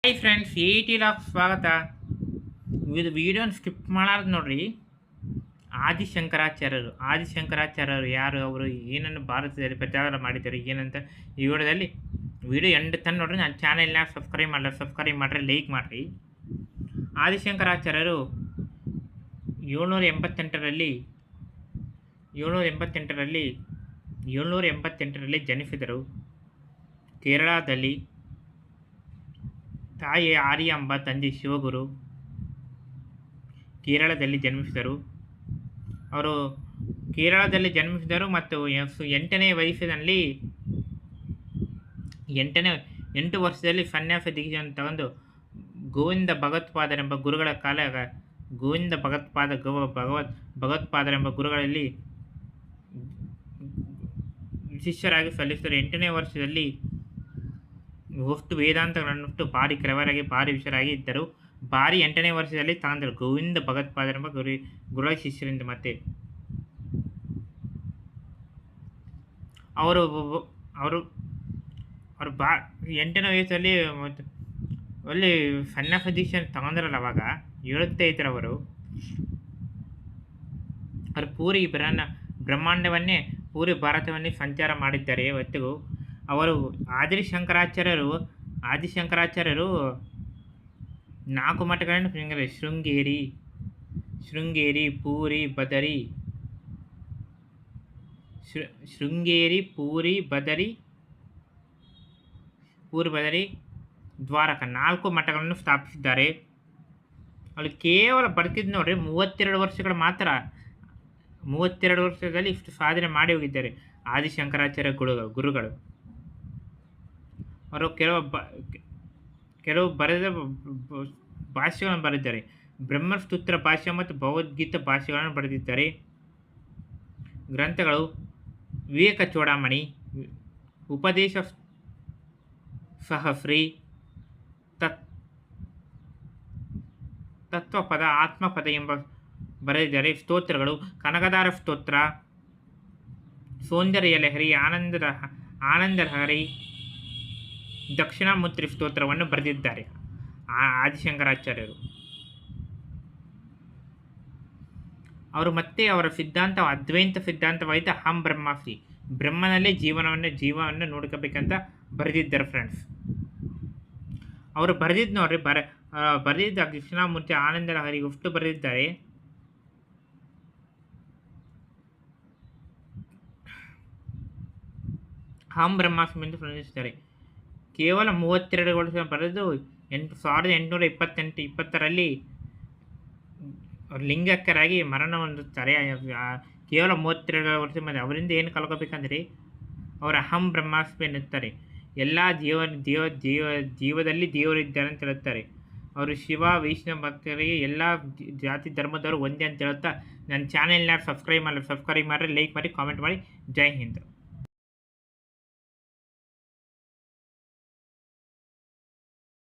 Hi friends, log ಸ್ವಾಗತ. ಇದು ವಿಡಿಯೋನ ಸ್ಕಿಪ್ ಮಾಡಾರ್ದು ನೋಡ್ರಿ. ಆದಿಶಂಕರಾಚಾರ್ಯರು ಯಾರು, ಅವರು ಏನನ್ನು ಭಾರತದಲ್ಲಿ ಪ್ರಚಾರ ಮಾಡಿದ್ದಾರೆ ಏನಂತ ಈ ವಿಡಿಯೋ ಎಂಡ್ ತನಕ ನೋಡ್ರಿ. ನನ್ನ ಚಾನೆಲ್ನ ಸಬ್ಸ್ಕ್ರೈಬ್ ಮಾಡ್ರಿ, ಲೈಕ್ ಮಾಡಿರಿ. ಆದಿಶಂಕರಾಚಾರ್ಯರು 788ರಲ್ಲಿ ಜನಿಸಿದರು. ಕೇರಳದಲ್ಲಿ. ತಾಯಿ ಆರ್ಯಾಂಬ, ತಂದೆ ಶಿವಗುರು. ಕೇರಳದಲ್ಲಿ ಜನ್ಮಿಸಿದರು. ಅವರು ಕೇರಳದಲ್ಲಿ ಜನ್ಮಿಸಿದರು ಮತ್ತು 8ನೇ ವಯಸ್ಸಿನಲ್ಲಿ 8 ವರ್ಷದಲ್ಲಿ ಸನ್ಯಾಸ ದೀಕ್ಷೆಯನ್ನು ತಗೊಂಡು ಗೋವಿಂದ ಭಗವತ್ಪಾದರೆಂಬ ಗುರುಗಳಲ್ಲಿ ಶಿಷ್ಯರಾಗಿ ಸಲ್ಲಿಸಿದರು. 8ನೇ ವರ್ಷದಲ್ಲಿ ಅಷ್ಟು ವೇದಾಂತಗಳನ್ನುಟ್ಟು ಭಾರಿ ಕ್ರವರಾಗಿ ಭಾರಿ ವಿಷಯರಾಗಿ ಇದ್ದರು. 8ನೇ ವರ್ಷದಲ್ಲಿ ತಗೊಂಡರು ಗೋವಿಂದ ಭಗವತ್ಪಾದರೆಂಬ ಗುರುಗಳ ಶಿಷ್ಯರಿಂದ. ಮತ್ತೆ ಅವರು 8ನೇ ವಯಸ್ಸಲ್ಲಿ ಅಲ್ಲಿ ಸನ್ಯಾಸ ದೀಕ್ಷೆಯನ್ನು ತಗೊಂಡ್ರಲ್ಲ, ಅವಾಗ ಹೇಳುತ್ತಾ ಇದ್ರು ಅವರು ಪೂರಿ ಬ್ರಹ್ಮಾಂಡವನ್ನೇ ಪೂರಿ ಭಾರತವನ್ನೇ ಸಂಚಾರ ಮಾಡಿದ್ದಾರೆ. ಇವತ್ತಿಗೂ ಅವರು ಆದಿಶಂಕರಾಚಾರ್ಯರು 4 ಮಠಗಳನ್ನು ಶೃಂಗೇರಿ, ಪೂರಿ, ಬದರಿ, ದ್ವಾರಕ 4 ಮಠಗಳನ್ನು ಸ್ಥಾಪಿಸಿದ್ದಾರೆ. ಅಲ್ಲಿ ಕೇವಲ ಬರ್ತಿದ್ದು ನೋಡ್ರಿ 32 ವರ್ಷಗಳು ಮಾತ್ರ. 32 ವರ್ಷದಲ್ಲಿ ಇಷ್ಟು ಸಾಧನೆ ಮಾಡಿ ಹೋಗಿದ್ದಾರೆ ಆದಿಶಂಕರಾಚಾರ್ಯ ಗುರುಗಳು. ಅವರು ಕೆಲವು ಬರೆದ ಭಾಷೆಗಳನ್ನು ಬರೆದಿದ್ದಾರೆ. ಬ್ರಹ್ಮಸೂತ್ರ ಭಾಷೆ ಮತ್ತು ಭಗವದ್ಗೀತಾ ಭಾಷೆಗಳನ್ನು ಬರೆದಿದ್ದಾರೆ. ಗ್ರಂಥಗಳು ವಿವೇಕ ಚೂಡಾಮಣಿ, ಉಪದೇಶ ಸಹಸ್ರಿ, ತತ್ವಪದ, ಆತ್ಮಪದ ಎಂಬ ಬರೆದಿದ್ದಾರೆ. ಸ್ತೋತ್ರಗಳು ಕನಕದಾರ ಸ್ತೋತ್ರ, ಸೌಂದರ್ಯ ಲಹರಿ, ಆನಂದಲಹರಿ, ದಕ್ಷಿಣಾಮೂರ್ತಿ ಸ್ತೋತ್ರವನ್ನು ಬರೆದಿದ್ದಾರೆ ಆದಿಶಂಕರಾಚಾರ್ಯರು. ಅವರು ಮತ್ತೆ ಅವರ ಸಿದ್ಧಾಂತ ಅದ್ವೈತ ಸಿದ್ಧಾಂತವಾಯಿತು. ಅಹಂ ಬ್ರಹ್ಮಾಸ್ಮಿ, ಬ್ರಹ್ಮನಲ್ಲೇ ಜೀವವನ್ನು ನೋಡ್ಕೋಬೇಕಂತ ಬರೆದಿದ್ದಾರೆ ಫ್ರೆಂಡ್ಸ್. ಅವರು ಬರೆದಿದ್ದು ನೋಡ್ರಿ, ಬರೆದಿದ್ದ ದಕ್ಷಿಣಾಮೂರ್ತಿ, ಆನಂದಲಹರಿ ಅಷ್ಟು ಬರೆದಿದ್ದಾರೆ. ಅಹಂ ಬ್ರಹ್ಮಾಸ್ಮಿ ಎಂದು ಪ್ರಶ್ನಿಸಿದ್ದಾರೆ. ಕೇವಲ 32 ವರ್ಷ ಬರೆದು 1820ರಲ್ಲಿ ಲಿಂಗೈಕ್ಯರಾಗಿ ಮರಣ ಹೊಂದುತ್ತಾರೆ. ಕೇವಲ 32 ವರ್ಷ ಮೇಲೆ ಅವರಿಂದ ಏನು ಕಲ್ಕೋಬೇಕಂದ್ರೆ ಅವರು ಅಹಂ ಬ್ರಹ್ಮಾಸ್ಮಿ ಎನ್ನುತ್ತಾರೆ. ಎಲ್ಲ ಜೀವದಲ್ಲಿ ದೇವರಿದ್ದಾರೆ ಅಂತ ಹೇಳುತ್ತಾರೆ. ಅವರು ಶಿವ, ವೈಷ್ಣವ ಭಕ್ತರಿಗೆ ಎಲ್ಲ ಜಾತಿ ಧರ್ಮದವರು ಒಂದೇ ಅಂತ ಹೇಳುತ್ತಾ ನನ್ನ ಚಾನೆಲ್ನ ಸಬ್ಸ್ಕ್ರೈಬ್ ಮಾಡಿ, ಲೈಕ್ ಮಾಡಿ, ಕಾಮೆಂಟ್ ಮಾಡಿ. ಜೈ ಹಿಂದ್.